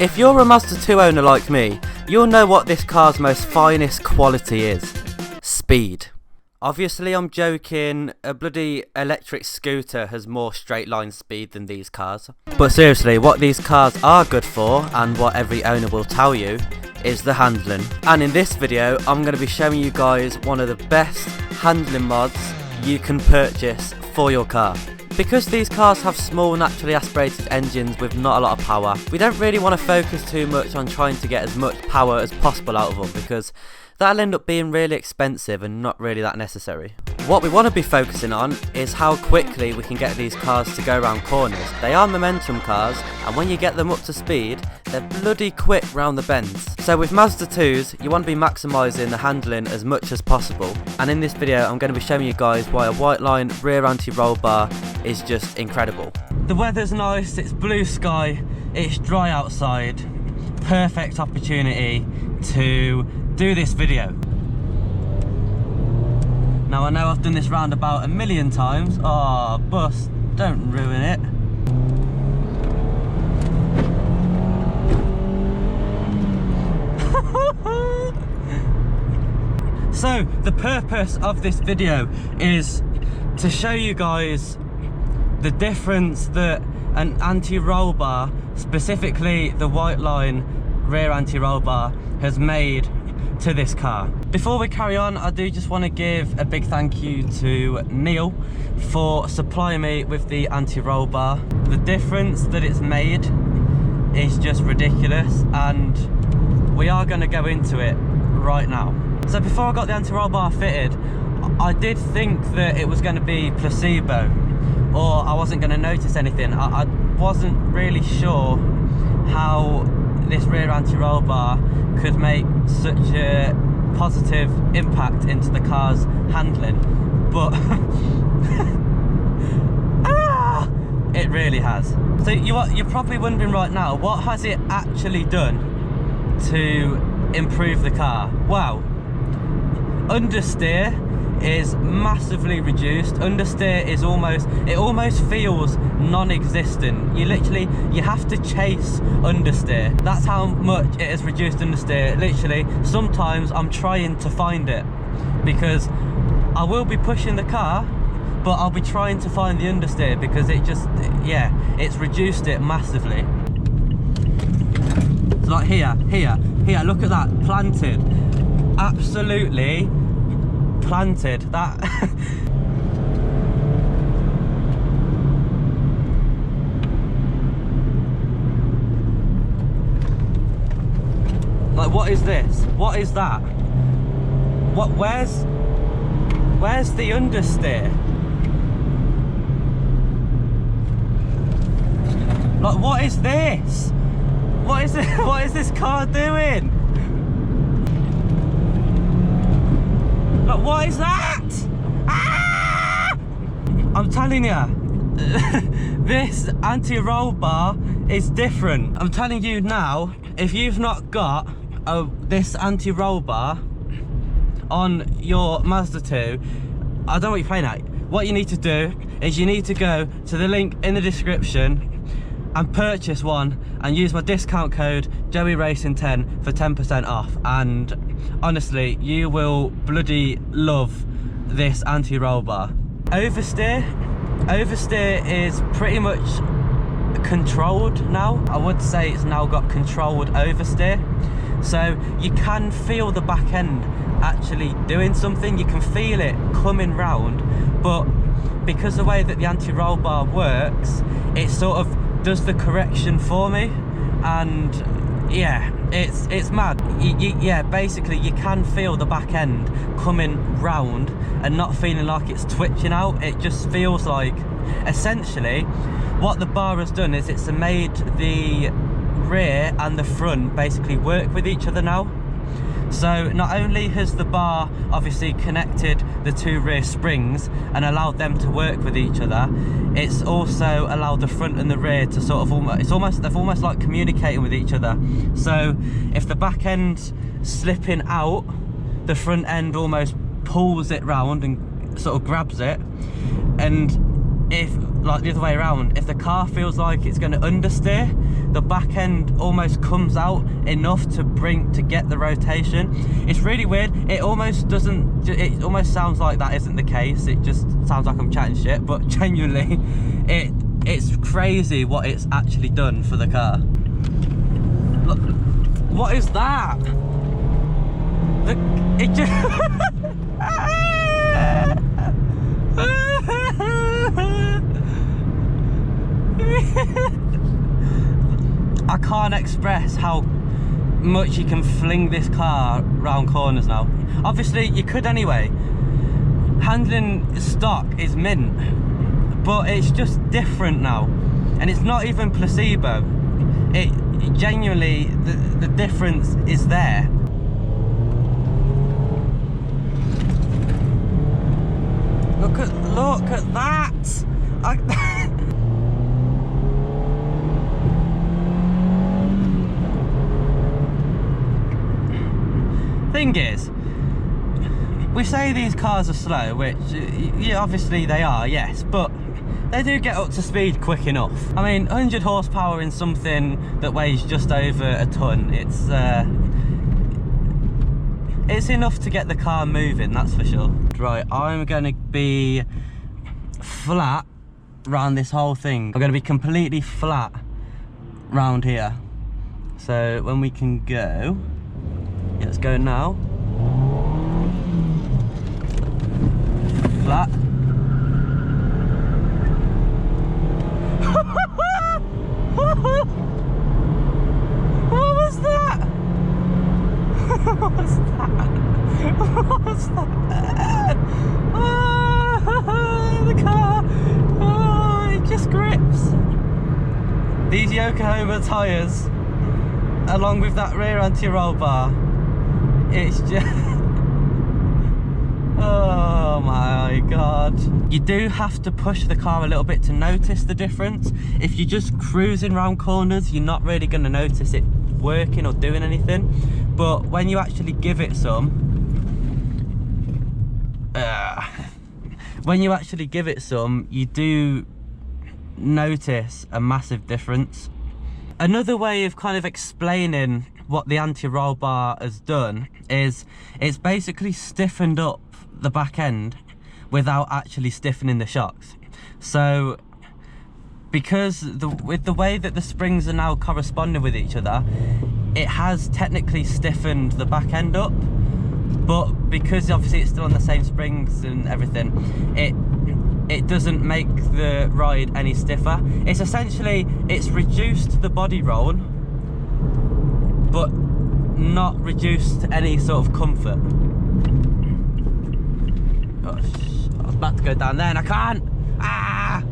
If you're a Mazda 2 owner like me, you'll know what this car's most finest quality is. Speed. Obviously I'm joking, a bloody electric scooter has more straight line speed than these cars. But seriously, what these cars are good for, and what every owner will tell you, is the handling. And in this video, I'm going to be showing you guys one of the best handling mods you can purchase for your car. Because these cars have small naturally aspirated engines with not a lot of power, we don't really want to focus too much on trying to get as much power as possible out of them, because that'll end up being really expensive and not really that necessary. What we want to be focusing on is how quickly we can get these cars to go around corners. They are momentum cars, and when you get them up to speed, they're bloody quick round the bends. So with Mazda 2s, you want to be maximising the handling as much as possible. And in this video, I'm going to be showing you guys why a Whiteline rear anti-roll bar is just incredible. The weather's nice, it's blue sky, it's dry outside. Perfect opportunity to do this video. Now I know I've done this roundabout a million times. Oh, bus, don't ruin it. So the purpose of this video is to show you guys the difference that an anti-roll bar, specifically the Whiteline rear anti-roll bar, has made to this car. Before we carry on, I do just want to give a big thank you to Neil for supplying me with the anti-roll bar. The difference that it's made is just ridiculous, and we are going to go into it right now. So before I got the anti-roll bar fitted, I did think that it was going to be placebo, or I wasn't going to notice anything. I wasn't really sure how this rear anti-roll bar could make such a positive impact into the car's handling, but it really has. So you're probably wondering right now, what has it actually done to improve the car? Well, understeer is massively reduced. Understeer is almost feels non-existent. You have to chase understeer. That's how much it has reduced understeer. Literally, sometimes I'm trying to find it, because I will be pushing the car, but I'll be trying to find the understeer, because it just, yeah, it's reduced it massively. So like here, look at that, planted. Absolutely planted. That like, what is this? What is that? What? Where's the understeer? Like, what is this? What is it? What is this car doing? Like, what is that? Ah! I'm telling you, this anti-roll bar is different. I'm telling you now, if you've not got this anti-roll bar on your Mazda 2, I don't know what you're playing at. What you need to do is you need to go to the link in the description and purchase one, and use my discount code JoeyRacing10 for 10% off. And honestly, you will bloody love this anti-roll bar. Oversteer is pretty much controlled now. I would say it's now got controlled oversteer, so you can feel the back end actually doing something. You can feel it coming round, but because the way that the anti-roll bar works, it sort of does the correction for me. And yeah, it's mad. Yeah, basically you can feel the back end coming round and not feeling like it's twitching out. It just feels like, essentially what the bar has done is it's made the rear and the front basically work with each other now. So not only has the bar obviously connected the two rear springs and allowed them to work with each other, it's also allowed the front and the rear to sort of they've almost like communicating with each other. So if the back end's slipping out, the front end almost pulls it round and sort of grabs it, and if, like the other way around, if the car feels like it's going to understeer, the back end almost comes out enough to get the rotation. It's really weird. It almost sounds like that isn't the case. It just sounds like I'm chatting shit, but genuinely it's crazy what it's actually done for the car. Look, what is that? It just I can't express how much you can fling this car round corners now. Obviously you could anyway. Handling stock is mint, but it's just different now, and it's not even placebo. It genuinely, the difference is there. Look at that. Thing is, we say these cars are slow, which yeah, obviously they are, yes, but they do get up to speed quick enough. I mean, 100 horsepower in something that weighs just over a ton, it's enough to get the car moving, that's for sure. Right, I'm gonna be flat round this whole thing. I'm gonna be completely flat round here. So when we can go, yeah, let's go now. Flat. What was that? What was that? What was that? Oh, the car. Oh, it just grips. These Yokohama tyres, along with that rear anti-roll bar, it's just oh my god. You do have to push the car a little bit to notice the difference. If you're just cruising around corners, you're not really going to notice it working or doing anything, but when you actually give it some you do notice a massive difference. Another way of kind of explaining what the anti-roll bar has done is it's basically stiffened up the back end without actually stiffening the shocks. So because with the way that the springs are now corresponding with each other, it has technically stiffened the back end up, but because obviously it's still on the same springs and everything, it doesn't make the ride any stiffer. It's essentially, it's reduced the body roll, but not reduced any sort of comfort. Gosh, I was about to go down there and I can't. Ah!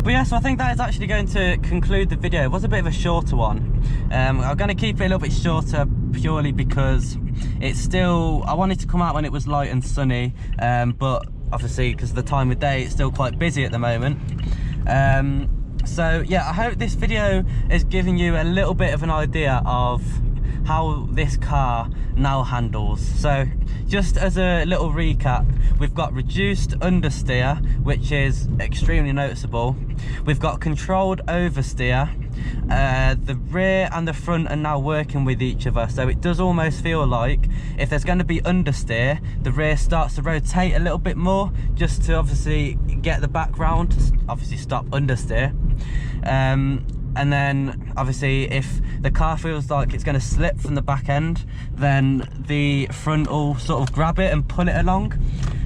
But yeah, so I think that is actually going to conclude the video. It was a bit of a shorter one. I'm going to keep it a little bit shorter purely because it's still, I wanted to come out when it was light and sunny, but obviously because of the time of day it's still quite busy at the moment. So yeah, I hope this video is giving you a little bit of an idea of how this car now handles. So just as a little recap, we've got reduced understeer, which is extremely noticeable. We've got controlled oversteer. The rear and the front are now working with each other, so it does almost feel like if there's going to be understeer, the rear starts to rotate a little bit more just to obviously get the back round to obviously stop understeer. And then obviously if the car feels like it's going to slip from the back end, then the front will sort of grab it and pull it along,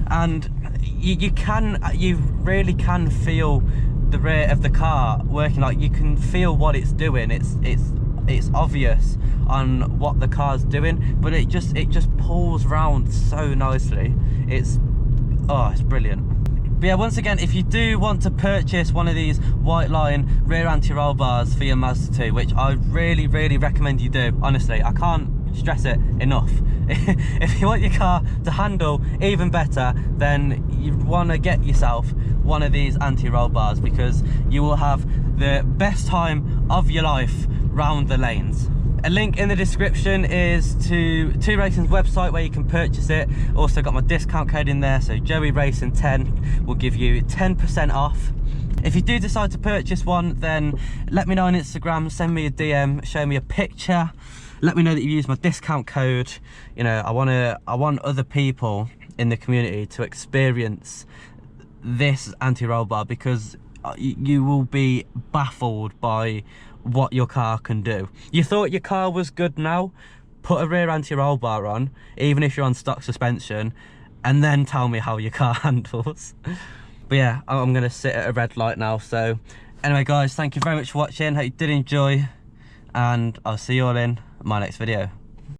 and you really can feel the rear of the car working. Like, you can feel what it's doing. It's obvious on what the car's doing, but it just pulls round so nicely. It's brilliant. But yeah, once again, if you do want to purchase one of these Whiteline rear anti-roll bars for your Mazda 2, which I really recommend you do, honestly, I can't stress it enough. If you want your car to handle even better, then you want to get yourself one of these anti-roll bars, because you will have the best time of your life round the lanes. A link in the description is to 2 Racing's website where you can purchase it. Also got my discount code in there, so Joey Racing 10 will give you 10% off. If you do decide to purchase one, then let me know on Instagram, send me a DM, show me a picture, let me know that you use my discount code. You know, I want other people in the community to experience this anti-roll bar, because you will be baffled by what your car can do. You thought your car was good now? Put a rear anti-roll bar on, even if you're on stock suspension, and then tell me how your car handles. But yeah, I'm gonna sit at a red light now. So anyway guys, thank you very much for watching. Hope you did enjoy, and I'll see you all in my next video.